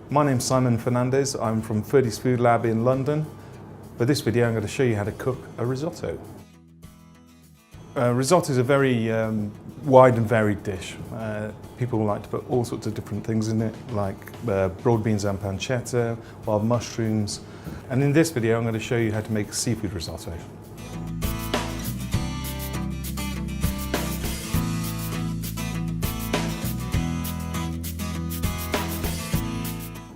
My name's Simon Fernandez. I'm from Ferdy's Food Lab in London. For this video I'm going to show you how to cook a risotto. Risotto is a very wide and varied dish. People like to put all sorts of different things in it, like broad beans and pancetta, wild mushrooms. And in this video I'm going to show you how to make seafood risotto.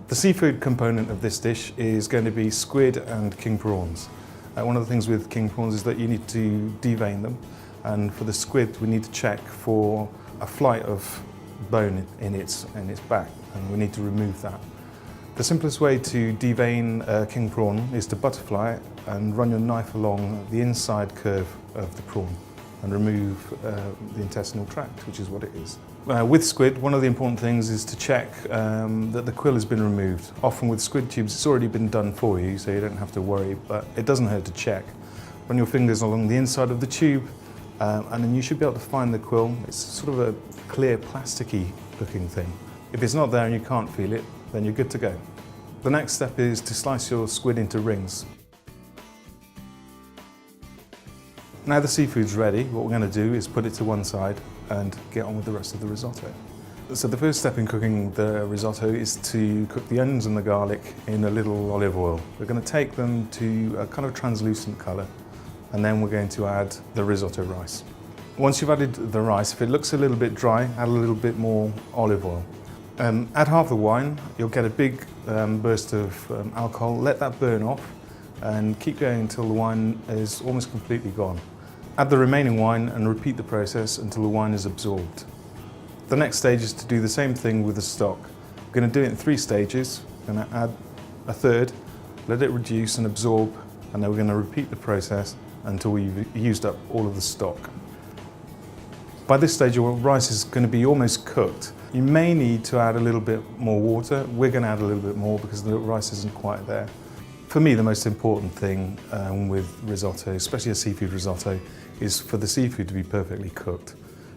The seafood component of this dish is going to be squid and king prawns. One of the things with king prawns is that you need to devein them, and for the squid we need to check for a flight of bone in its back, and we need to remove that. The simplest way to devein a king prawn is to butterfly it and run your knife along the inside curve of the prawn and remove the intestinal tract, which is what it is. With squid, one of the important things is to check that the quill has been removed. Often with squid tubes, it's already been done for you, so you don't have to worry, but it doesn't hurt to check. Run your fingers along the inside of the tube, and then you should be able to find the quill. It's sort of a clear, plasticky looking thing. If it's not there and you can't feel it, then you're good to go. The next step is to slice your squid into rings. Now the seafood's ready, what we're going to do is put it to one side and get on with the rest of the risotto. So the first step in cooking the risotto is to cook the onions and the garlic in a little olive oil. We're going to take them to a kind of translucent colour, and then we're going to add the risotto rice. Once you've added the rice, if it looks a little bit dry, add a little bit more olive oil. Add half the wine, you'll get a big burst of alcohol. Let that burn off and keep going until the wine is almost completely gone. Add the remaining wine and repeat the process until the wine is absorbed. The next stage is to do the same thing with the stock. We're going to do it in 3 stages. We're going to add a third, let it reduce and absorb, and then we're going to repeat the process until we've used up all of the stock. By this stage your rice is going to be almost cooked. You may need to add a little bit more water. We're going to add a little bit more because the rice isn't quite there. For me, the most important thing with risotto, especially a seafood risotto, is for the seafood to be perfectly cooked.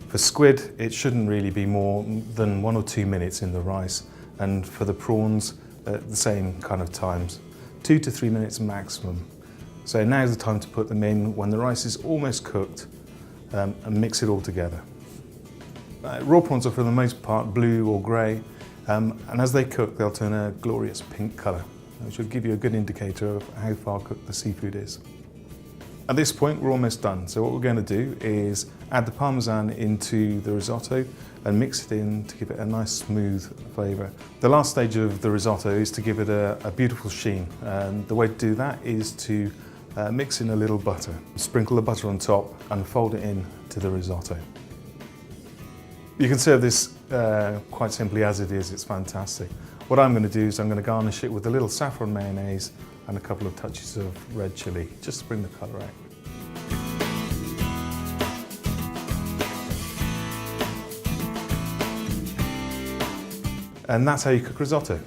For squid, it shouldn't really be more than 1 or 2 minutes in the rice, and for the prawns, the same kind of times, 2 to 3 minutes maximum. So now's the time to put them in when the rice is almost cooked, and mix it all together. Raw prawns are for the most part blue or grey, and as they cook they'll turn a glorious pink colour, which will give you a good indicator of how far cooked the seafood is. At this point we're almost done, so what we're going to do is add the parmesan into the risotto and mix it in to give it a nice smooth flavour. The last stage of the risotto is to give it a beautiful sheen, and the way to do that is to mix in a little butter. Sprinkle the butter on top and fold it in to the risotto. You can serve this quite simply as it is, it's fantastic. What I'm going to do is I'm going to garnish it with a little saffron mayonnaise and a couple of touches of red chilli, just to bring the colour out. And that's how you cook risotto.